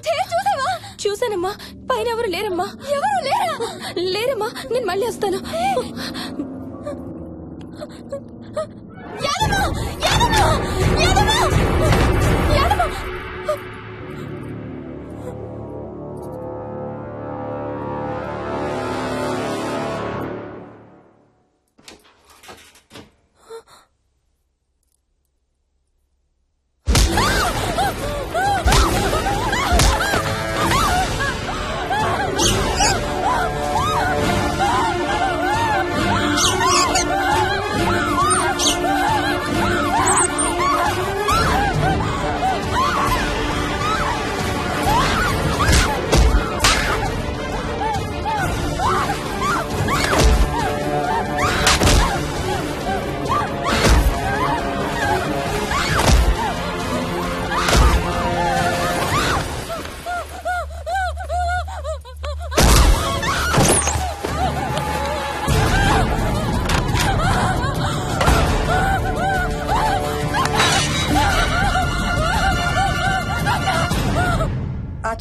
చూసావా? చూసానమ్మా. పైన ఎవరు లేరమ్మా. ఎవరు లేరా? లేరమ్మా. నేను మళ్ళీ వస్తాను.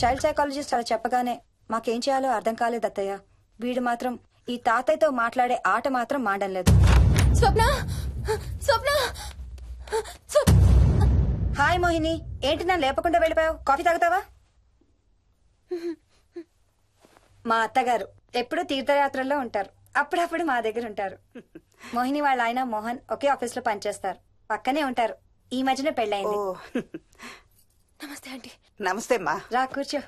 చైల్డ్ సైకాలజిస్ట్ అలా చెప్పగానే మాకేం చేయాలో అర్థం కాలేదు అత్తయ్య. వీడు మాత్రం ఈ తాతయ్యతో మాట్లాడే ఆట మాత్రం మాడం లేదు. స్వప్న, స్వప్న. హాయ్ మోహిని, ఏంటి నన్ను లేపకుండా వెళ్ళిపోయావు? కాఫీ తాగుతావా? మా అత్తగారు ఎప్పుడూ తీర్థయాత్రల్లో ఉంటారు, అప్పుడప్పుడు మా దగ్గర ఉంటారు. మోహిని వాళ్ళ ఆయన మోహన్ ఒకే ఆఫీస్ లో పనిచేస్తారు, పక్కనే ఉంటారు. ఈ మధ్యన పెళ్ళైంది. నమస్తే ఆంటీ. నమస్తే అమ్మా. రా కూర్చో.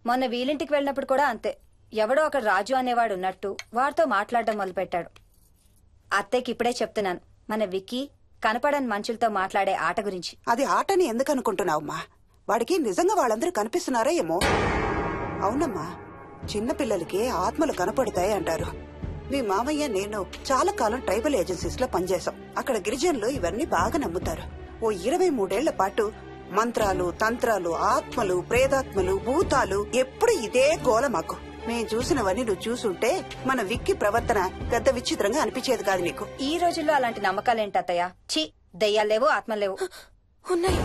మొన్న వీలింటికి వెళ్ళినప్పుడు కూడా అంతే. ఎవడో ఒక రాజు అనేవాడు ఉన్నట్టు వాడితో మాట్లాడడం మొదలుపెట్టాడు. అత్తయ్యకి ఇప్పుడే చెప్తున్నాను, మన విక్కీ కనపడని మనుషులతో మాట్లాడే ఆట గురించి. అది ఆటని ఎందుకు అనుకుంటున్నావమ్మా? వాడికి నిజంగా వాళ్ళందరూ కనిపిస్తున్నారా ఏమో. అవునమ్మా, చిన్నపిల్లలకి ఆత్మలు కనపడతాయి అంటారు. మీ మామయ్య నేను చాలా కాలం ట్రైబల్ ఏజెన్సీస్ లో పనిచేశాం. అక్కడ గిరిజనులు ఇవన్నీ బాగా నమ్ముతారు. ఓ 23 ఏళ్ల పాటు మంత్రాలు, తంత్రాలు, ఆత్మలు, ప్రేతాత్మలు, భూతాలు, ఎప్పుడు ఇదే గోల మాకు. మేం చూసినవన్నీ నువ్వు చూసుంటే మన విక్కి ప్రవర్తన పెద్ద విచిత్రంగా అనిపించేది కాదు నీకు. ఈ రోజుల్లో అలాంటి నమ్మకాలేంటి అత్తయ్య? ఛీ, దెయ్యాలు లేవు, ఆత్మలు లేవు. ఉన్నాయి.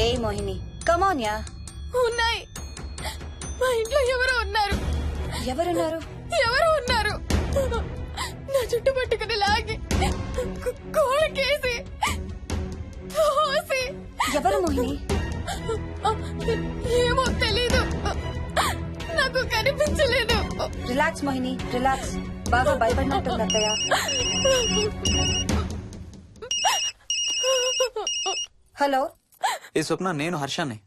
ఏ మోహిని, కమాన్యా. ఉన్నాయి. మా ఇంట్లో ఎవరో ఉన్నారు. ఎవరున్నారు? ఎవరు ఉన్నారు? నా చుట్టు పట్టుకుని లాగి కోళ్ళకేసి తోసి. ఎవరు మోహిని? ఏమో తెలీదు, నాకు కనిపించలేదు. Relax Mohini, relax. బాగా భయపడినట్టుంది అత్తయ్య. హలో. ఏ స్వప్న, నేను హర్షాన్ని.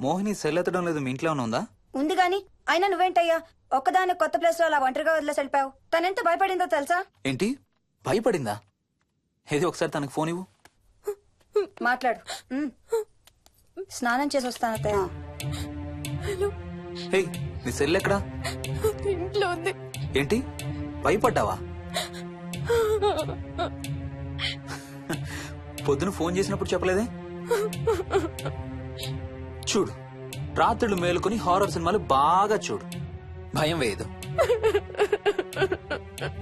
మోహిని సెల్ ఎత్తడం లేదు, మీ ఇంట్లో ఉందా? ఉంది గాని అయినా నువ్వేంటయ్యా ఒక్కదాని కొత్త ప్లేస్ లో అలా ఒంటరిగా వదిలేసి వెళ్ళిపోయావు? తనెంత భయపడిందో తెలుసా? ఏంటి, భయపడిందా? ఏది ఒకసారి తనకు ఫోన్ ఇవ్వు. మాట్లాడు. స్నానం చేసి వస్తాను అత్తయ్య. హే, నీ సెల్ ఎక్కడా? ఇంట్లో ఉంది. ఏంటి, భయపడ్డావా? పొద్దున ఫోన్ చేసినప్పుడు చెప్పలేదే? చూడు, రాత్రులు మేలుకొని హారర్ సినిమాలు బాగా చూడు, భయం వేయదు.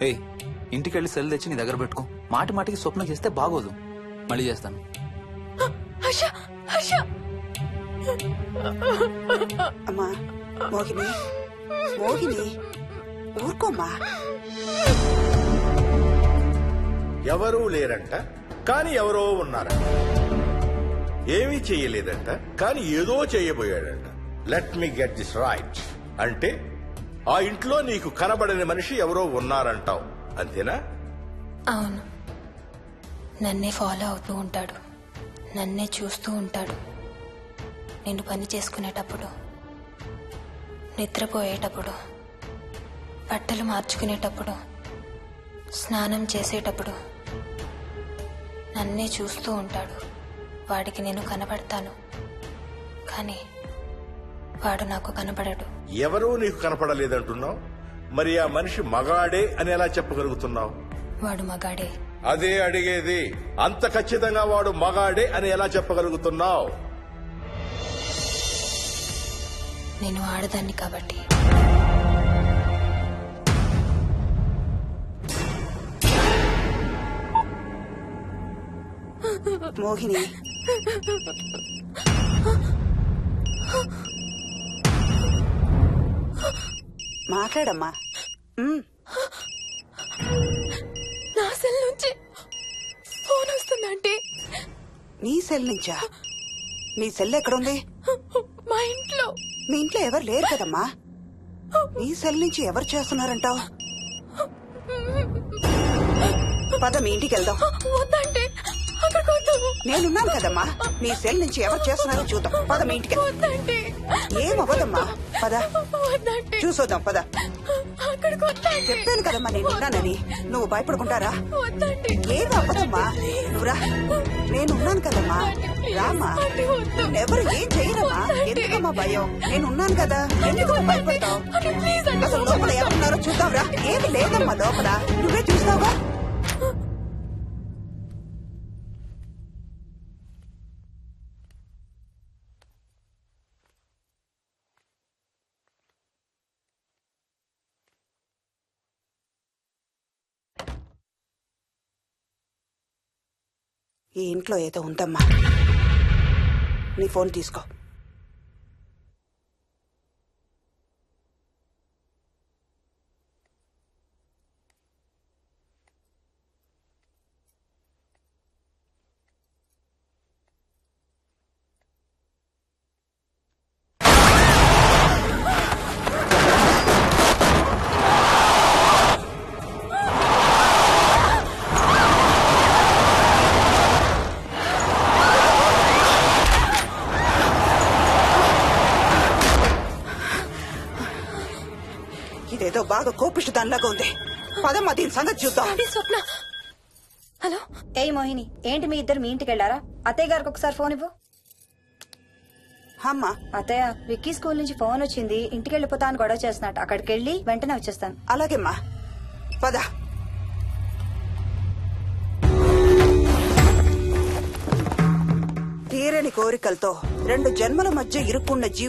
ఏ, ఇంటికెళ్ళి సెల్ తెచ్చి నీ దగ్గర పెట్టుకో. మాటి మాటికి స్వప్నం చేస్తే బాగోదు. మళ్ళీ చేస్తాను. అమ్మా మోహిని, మోహిని ఊరుకోమ్మా. ఎవరూ లేరంట, కానీ ఎవరో ఉన్నారంట. ఏమీ చెయ్యలేదంట, కానీ ఏదో చేయబోయాడంట. Let me get this right. అంటే ఆ ఇంట్లో నీకు కనబడని మనిషి ఎవరో ఉన్నారంటావు, అంతేనా? అవును. నన్నే ఫాలో అవుతూ ఉంటాడు, నన్నే చూస్తూ ఉంటాడు. నేను పని చేసుకునేటప్పుడు, నిద్రపోయేటప్పుడు, బట్టలు మార్చుకునేటప్పుడు, స్నానం చేసేటప్పుడు నన్నే చూస్తూ ఉంటాడు. వాడికి నేను కనబడతాను, కానీ వాడు నాకు కనబడడు. ఎవరూ నీకు కనపడలేదంటున్నావు, మరి ఆ మనిషి మగాడే అని ఎలా చెప్పగలుగుతున్నావు? వాడు మగాడే. అదే అడిగేది, అంత ఖచ్చితంగా వాడు మగాడే అని ఎలా చెప్పగలుగుతున్నావు? నేను ఆడదాన్ని కాబట్టి. మోహిని, మాట్లాడమ్మా. నా సెల్ నుంచి ఫోన్ వస్తుందంటే నీ సెల్ నుంచా? నీ సెల్ ఎక్కడుంది? మా ఇంట్లో. మీ ఇంట్లో ఎవరు లేరు కదమ్మా. నీ సెల్ నుంచి ఎవరు చేస్తున్నారంటావు? పద మీ ఇంటికి వెళ్దాం. వద్దంటే అక్కడికి వద్దాము. నేనున్నాను కదమ్మా. నీ సెల్ నుంచి ఎవరు చేస్తున్నారో చూద్దాం. పద మీ ఇంటికి. వద్దంటే ఏం అవ్వదమ్మా. పద వద్దంటే చూసొద్దాం. పద. అక్కడికి వద్దంటే చెప్పాను కదమ్మా నేనున్నానని. నువ్వు భయపడుకుంటారా? వద్దంటే ఏం అవ్వదమ్మా. నువ్వురా. నేనున్నాను కదమ్మా. రామ్మా. ఎవరు ఏం చేయరమ్మా. ఎందుకమ్మా భయం? నేనున్నాను కదా. ఎందుకమ్మా భయపడతావు? అసలు లోపల ఎవరున్నారో చూద్దాంరా. ఏమి లేదమ్మా లోపల. నువ్వే చూస్తావా? ఈ ఇంట్లో ఏదో ఉందమ్మా. నీ ఫోన్ తీసుకో. ఇదేదో బాగా కోపిష్టి దానిలాగా ఉంది. పదమ్మా దీని సంగతి చూద్దాం. స్వప్న. హలో. ఏయ్ మోహిని, ఏంటి మీ ఇద్దరు మీ ఇంటికి వెళ్లారా? అత్తయ్య గారికి ఒకసారి ఫోన్ ఇవ్వు. అమ్మా. అత్తయ్య, విక్కీ స్కూల్ నుంచి ఫోన్ వచ్చింది. ఇంటికి వెళ్ళిపోతా అని గొడవ చేస్తున్నట్టు. అక్కడికి వెళ్ళి వెంటనే వచ్చేస్తాను. అలాగేమ్మా. పద. తీరని కోరికలతో 2 జన్మల మధ్య ఇరుక్కున్న జీవి